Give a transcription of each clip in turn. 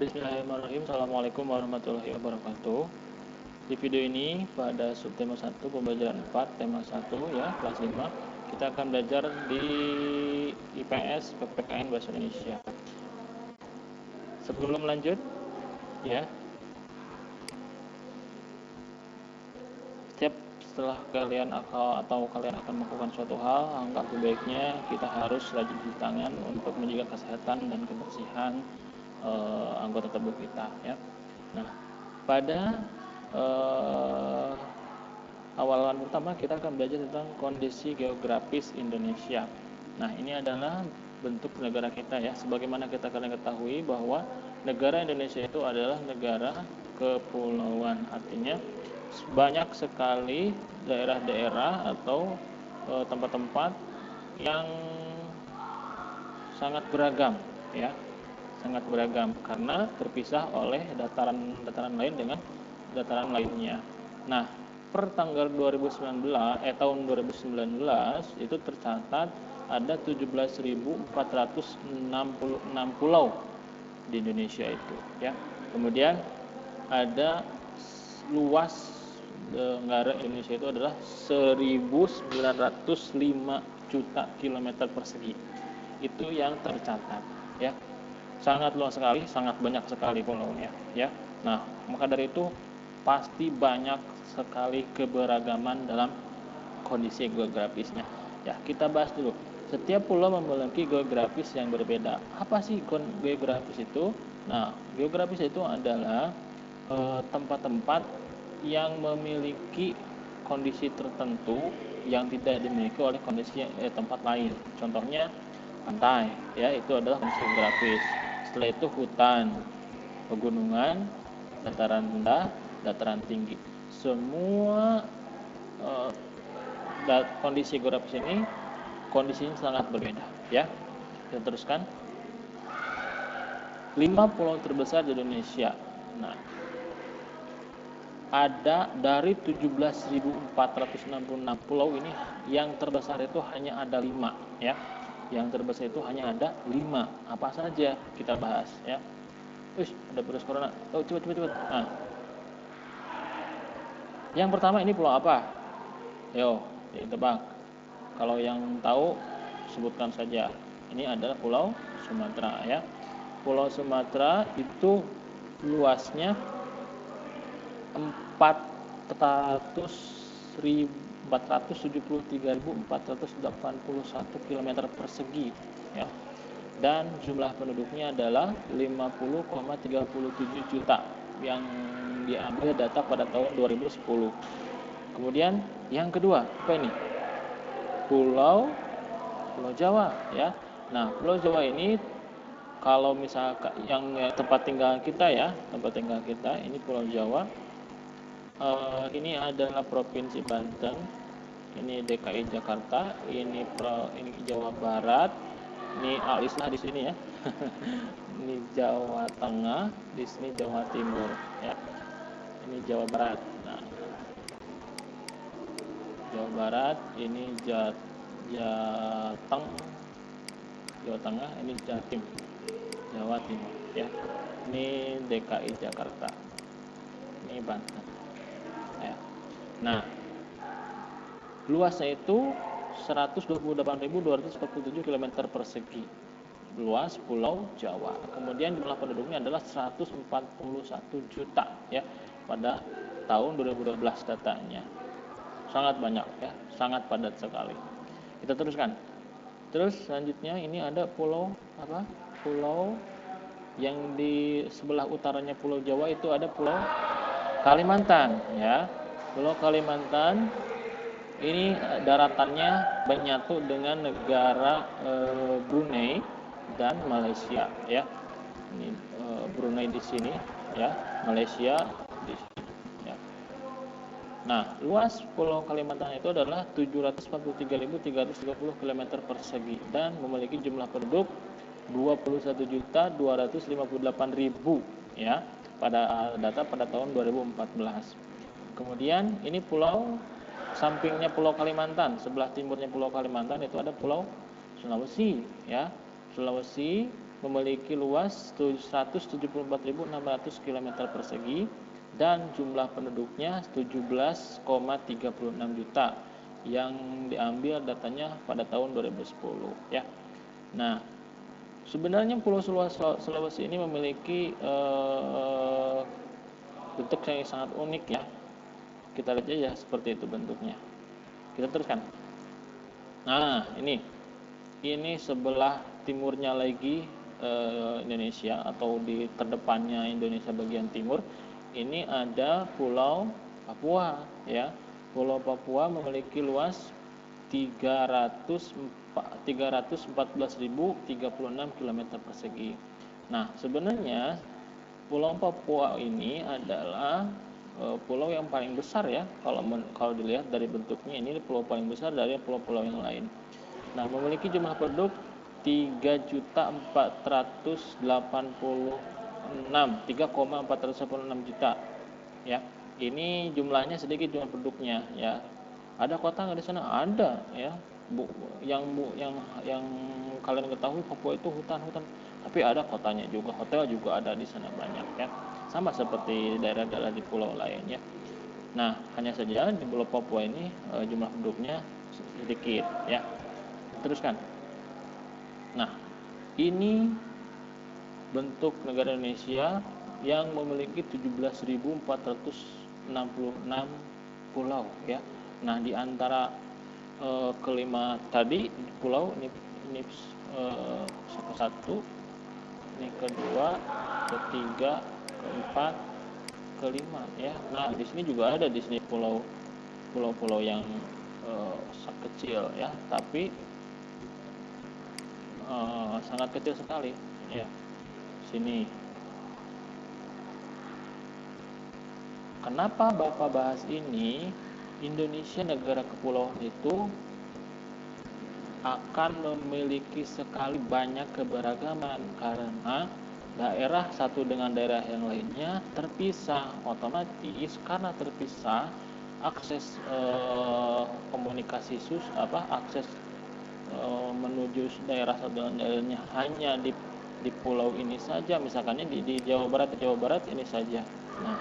Bismillahirrahmanirrahim. Assalamualaikum warahmatullahi wabarakatuh. Di video ini pada subtema 1 pembelajaran 4 tema 1 ya kelas 5 kita akan belajar di IPS PPKN Bahasa Indonesia. Sebelum lanjut ya, setelah kalian akan melakukan suatu hal, angka baiknya kita harus rajin cuci tangan untuk menjaga kesehatan dan kebersihan anggota tubuh kita ya. Nah, pada awalan pertama kita akan belajar tentang kondisi geografis Indonesia. Nah, ini adalah bentuk negara kita ya. Sebagaimana kalian ketahui bahwa negara Indonesia itu adalah negara kepulauan. Artinya banyak sekali daerah-daerah atau tempat-tempat yang sangat beragam ya. Sangat beragam karena terpisah oleh dataran lain dengan dataran lainnya. Nah, per tanggal tahun 2019 itu tercatat ada 17.466 pulau di Indonesia itu ya. Kemudian ada luas negara Indonesia itu adalah 1.905 juta kilometer persegi. Itu yang tercatat ya. Sangat luas sekali, sangat banyak sekali pulaunya ya. Nah, maka dari itu pasti banyak sekali keberagaman dalam kondisi geografisnya. Ya, kita bahas dulu. Setiap pulau memiliki geografis yang berbeda. Apa sih geografis itu? Nah, geografis itu adalah tempat-tempat yang memiliki kondisi tertentu yang tidak dimiliki oleh kondisi tempat lain. Contohnya pantai, ya itu adalah kondisi geografis. Setelah itu hutan, pegunungan, dataran rendah, dataran tinggi. Semua kondisi geografis ini kondisinya sangat berbeda, ya. Kita teruskan. 5 pulau terbesar di Indonesia. Nah, ada dari 17.466 pulau ini yang terbesar itu hanya ada 5 ya. Yang terbesar itu hanya ada 5. Apa saja kita bahas ya. Ada virus corona. Oh, cepat. Nah. Yang pertama ini pulau apa? Yo, ditebak. Kalau yang tahu sebutkan saja. Ini adalah Pulau Sumatera ya. Pulau Sumatera itu luasnya 473.481 km persegi ya. Dan jumlah penduduknya adalah 50,37 juta yang diambil data pada tahun 2010. Kemudian yang kedua, apa ini? Pulau Jawa ya. Nah, Pulau Jawa ini kalau misalkan yang tempat tinggal kita ini Pulau Jawa. Ini adalah Provinsi Banten, ini DKI Jakarta, ini Jawa Barat, ini Al-Islah di sini ya. Ini Jawa Tengah, di sini Jawa Timur ya. Ini Jawa Barat. Nah, Jawa Barat, ini Jateng, Jawa Tengah, ini Jatim, Jawa Timur ya. Ini DKI Jakarta, ini Banten ya. Nah, luasnya itu 128.247 km persegi, luas Pulau Jawa. Kemudian jumlah penduduknya adalah 141 juta ya pada tahun 2012 datanya. Sangat banyak ya, sangat padat sekali. Kita teruskan. Terus selanjutnya ini ada pulau apa? Pulau yang di sebelah utaranya Pulau Jawa itu ada Pulau Kalimantan ya. Pulau Kalimantan ini daratannya menyatu dengan negara Brunei dan Malaysia ya. Ini Brunei di sini ya, Malaysia di sini ya. Nah, luas Pulau Kalimantan itu adalah 743.330 km persegi dan memiliki jumlah penduduk 21.258.000 ya pada data pada tahun 2014. Kemudian ini pulau sampingnya Pulau Kalimantan, sebelah timurnya Pulau Kalimantan itu ada Pulau Sulawesi ya. Sulawesi memiliki luas 174.600 km persegi dan jumlah penduduknya 17,36 juta yang diambil datanya pada tahun 2010 ya. Nah, sebenarnya Pulau Sulawesi ini memiliki bentuk yang sangat unik ya. Kita lihat aja seperti itu bentuknya. Kita teruskan. Nah, ini sebelah timurnya lagi Indonesia, atau di terdepannya Indonesia bagian timur. Ini ada Pulau Papua ya. Pulau Papua memiliki luas 314.036 km persegi. Nah, sebenarnya Pulau Papua ini adalah pulau yang paling besar ya. Kalau dilihat dari bentuknya, ini pulau paling besar dari pulau-pulau yang lain. Nah, memiliki jumlah penduduk 3.486 juta ya. Ini jumlahnya sedikit jumlah penduduknya ya. Ada kota nggak di sana? Ada ya. Yang kalian ketahui, Papua itu hutan-hutan, tapi ada kotanya juga, hotel juga ada di sana banyak ya. Sama seperti daerah-daerah di pulau lain ya. Nah, hanya saja di Pulau Papua ini jumlah penduduknya sedikit ya. Teruskan. Nah, ini bentuk negara Indonesia yang memiliki 17.466 pulau ya. Nah, di antara kelima tadi pulau ini satu, ini kedua, ketiga, keempat, kelima ya. Nah, di sini juga ada di sini pulau-pulau yang kecil ya, tapi sangat kecil sekali ya. Sini. Kenapa Bapak bahas ini? Indonesia negara kepulauan itu akan memiliki sekali banyak keberagaman, karena daerah satu dengan daerah yang lainnya terpisah. Otomatis karena terpisah, akses komunikasi akses menuju daerah satu dengan daerahnya hanya di pulau ini saja. Misalkannya di Jawa Barat ini saja. Nah,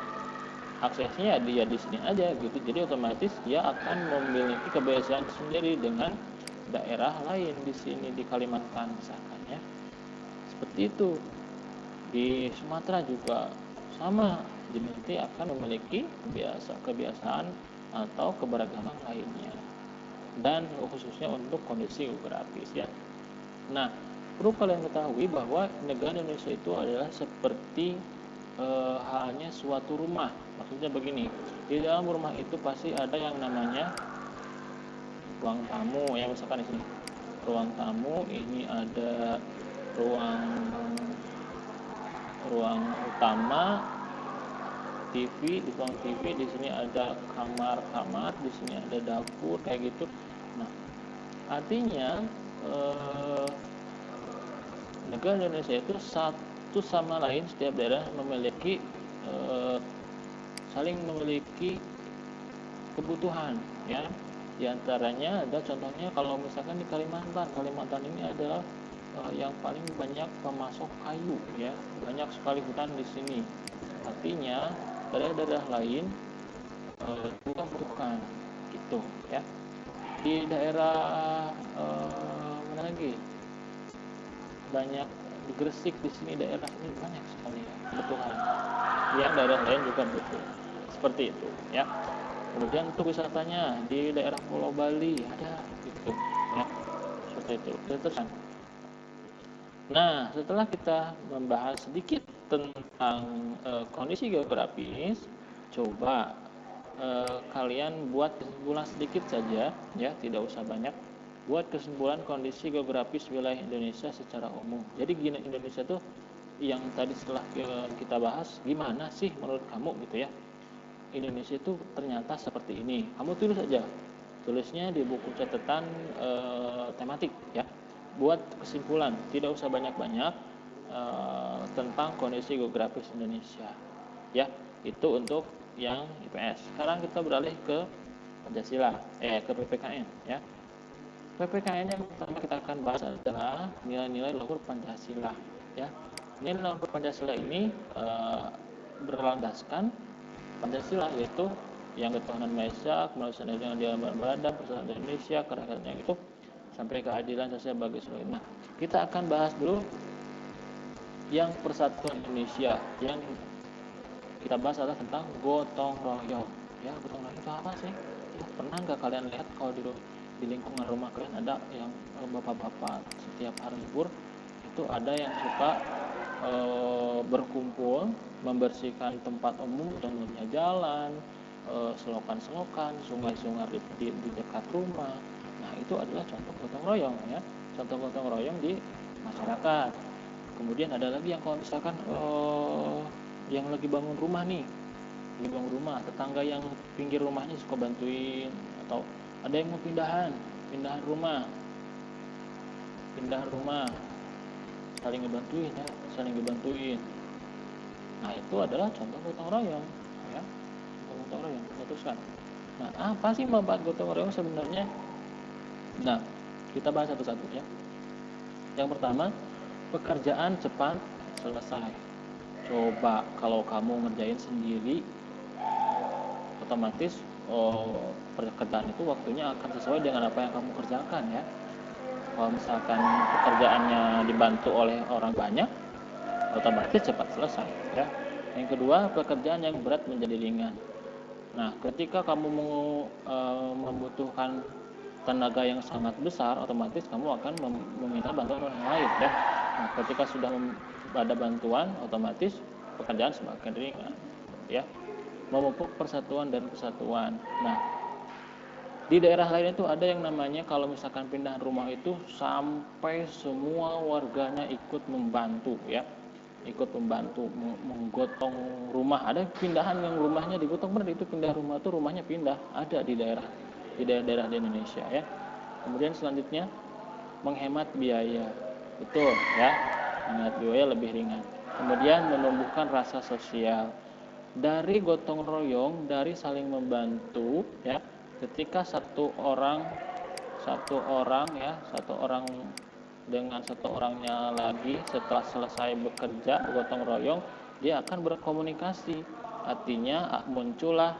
aksesnya dia di sini aja gitu. Jadi otomatis dia akan memiliki kebiasaan sendiri dengan daerah lain di sini, di Kalimantan misalkan ya. Seperti itu. Di Sumatera juga sama. Jadi nanti akan memiliki kebiasaan atau keberagaman lainnya. Dan khususnya untuk kondisi geografis ya. Nah, perlu kalian ketahui bahwa negara Indonesia itu adalah seperti halnya suatu rumah. Maksudnya begini, di dalam rumah itu pasti ada yang namanya ruang tamu ya. Misalkan di sini ruang tamu, ini ada ruang utama, TV, di ruang TV di sini ada kamar, di sini ada dapur kayak gitu. Nah, artinya negara Indonesia itu satu sama lain, setiap daerah memiliki saling memiliki kebutuhan ya. Di antaranya ada contohnya kalau misalkan di Kalimantan ini adalah yang paling banyak pemasok kayu ya, banyak sekali hutan di sini. Artinya daerah-daerah lain juga membutuhkan gitu ya. Di daerah mana lagi? Banyak di Gresik, di sini daerah ini banyak sekali kebutuhan yang daerah lain juga butuh. Seperti itu ya. Kemudian untuk wisatanya di daerah Pulau Bali ada gitu ya. Seperti itu. Terus. Nah, setelah kita membahas sedikit tentang kondisi geografis, coba kalian buat kesimpulan sedikit saja ya, tidak usah banyak. Buat kesimpulan kondisi geografis wilayah Indonesia secara umum. Jadi gini, Indonesia tuh yang tadi setelah kita bahas, gimana sih menurut kamu gitu ya? Indonesia itu ternyata seperti ini. Kamu tulis aja. Tulisnya di buku catatan tematik ya. Buat kesimpulan, tidak usah banyak-banyak tentang kondisi geografis Indonesia. Ya, itu untuk yang IPS. Sekarang kita beralih ke Pancasila, ke PPKN ya. PPKN yang pertama kita akan bahas adalah nilai-nilai luhur Pancasila. ya. Nilai Pancasila ini berlandaskan Pancasila, yaitu yang ketuhanan Maha Esa, kemanusiaan yang dia berada, persatuan Indonesia, kerakyatan yang itu sampai keadilan sosial bagi seluruh. Nah, kita akan bahas dulu yang persatuan Indonesia. Yang kita bahas adalah tentang gotong royong. Ya, gotong royong itu apa sih? Ya, pernah nggak kalian lihat kalau di lingkungan rumah kalian ada yang bapak-bapak setiap hari libur itu ada yang suka berkumpul membersihkan tempat umum, contohnya jalan, selokan-selokan, sungai-sungai di dekat rumah. Nah, itu adalah contoh gotong royong, ya, contoh gotong royong di masyarakat. Kemudian ada lagi yang kalau misalkan yang lagi bangun rumah nih, lagi bangun rumah, tetangga yang pinggir rumahnya suka bantuin, atau ada yang mau pindah rumah, saling ngebantuin. Nah, itu adalah contoh gotong royong, ya, contoh gotong royong memutuskan. Nah, apa sih manfaat gotong royong sebenarnya? Nah, kita bahas satu-satu, ya. Yang pertama, pekerjaan cepat selesai. Coba kalau kamu ngerjain sendiri, otomatis pekerjaan itu waktunya akan sesuai dengan apa yang kamu kerjakan, ya. Kalau misalkan pekerjaannya dibantu oleh orang banyak, otomatis cepat selesai, ya. Yang kedua, pekerjaan yang berat menjadi ringan. Nah, ketika kamu membutuhkan tenaga yang sangat besar, otomatis kamu akan meminta bantuan orang lain, ya. Nah, ketika sudah ada bantuan, otomatis pekerjaan semakin ringan, ya. Memupuk persatuan dan kesatuan. Nah, di daerah lain itu ada yang namanya kalau misalkan pindah rumah itu sampai semua warganya ikut membantu, ya, ikut membantu menggotong rumah. Ada pindahan yang rumahnya digotong, benar, itu pindah rumah tuh rumahnya pindah, ada di daerah di Indonesia, ya. Kemudian selanjutnya menghemat biaya, betul, ya, menghemat biaya lebih ringan. Kemudian menumbuhkan rasa sosial. Dari gotong royong, dari saling membantu, ya, ketika satu orang dengan satu orangnya lagi setelah selesai bekerja gotong royong, dia akan berkomunikasi, artinya muncullah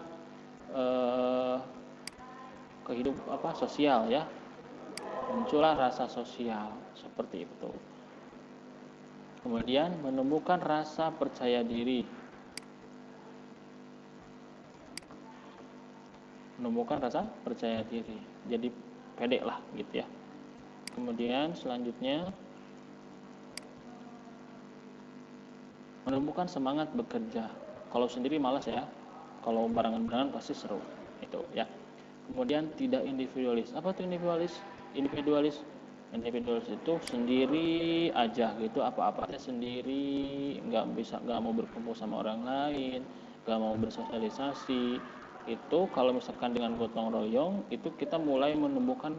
kehidupan sosial, ya, muncullah rasa sosial seperti itu. Kemudian menumbuhkan rasa percaya diri. Menumbuhkan rasa percaya diri, jadi pede lah gitu, ya. Kemudian selanjutnya menumbuhkan semangat bekerja. Kalau sendiri malas, ya, kalau barengan pasti seru itu, ya. Kemudian tidak individualis. Apa tuh individualis itu sendiri aja gitu, apa-apanya sendiri, nggak mau berkumpul sama orang lain, nggak mau bersosialisasi. Itu kalau misalkan dengan gotong royong itu kita mulai menumbuhkan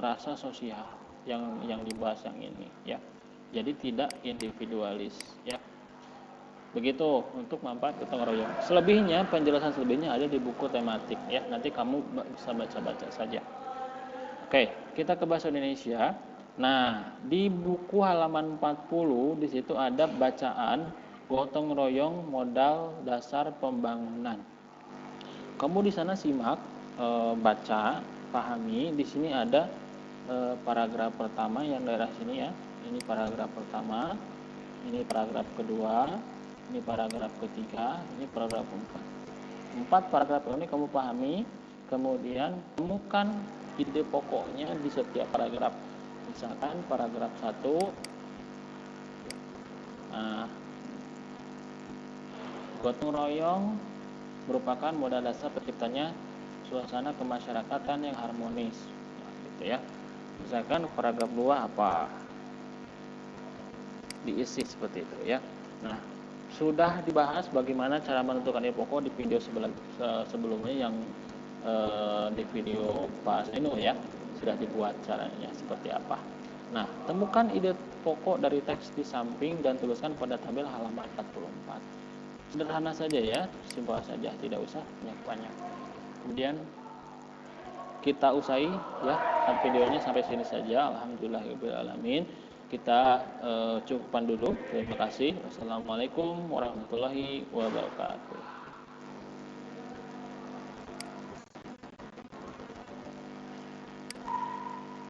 rasa sosial yang dibahas yang ini, ya. Jadi tidak individualis, ya. Begitu untuk manfaat gotong royong. Penjelasan selebihnya ada di buku tematik, ya. Nanti kamu bisa baca-baca saja. Oke, kita ke bahasa Indonesia. Nah, di buku halaman 40 di situ ada bacaan gotong royong modal dasar pembangunan. Kamu di sana simak, baca, pahami. Di sini ada paragraf pertama yang daerah sini, ya. Ini paragraf pertama, ini paragraf kedua, ini paragraf ketiga, ini paragraf keempat. 4 paragraf ini kamu pahami, kemudian temukan ide pokoknya di setiap paragraf. Misalkan paragraf 1, gotong royong merupakan modal dasar terciptanya suasana kemasyarakatan yang harmonis, gitu, ya. Misalkan paragraf 2 apa? Diisi seperti itu, ya. Nah, sudah dibahas bagaimana cara menentukan ide pokok di video sebelumnya yang di video Pak Seno, ya, sudah dibuat caranya seperti apa. Nah, temukan ide pokok dari teks di samping dan tuliskan pada tabel halaman 44. Sederhana saja, ya, simpel saja, tidak usah banyak-banyak. Kemudian kita usai, ya, videonya sampai sini saja. Alhamdulillahirabbil alamin. kita cukupkan dulu. Terima kasih. Wassalamualaikum warahmatullahi wabarakatuh.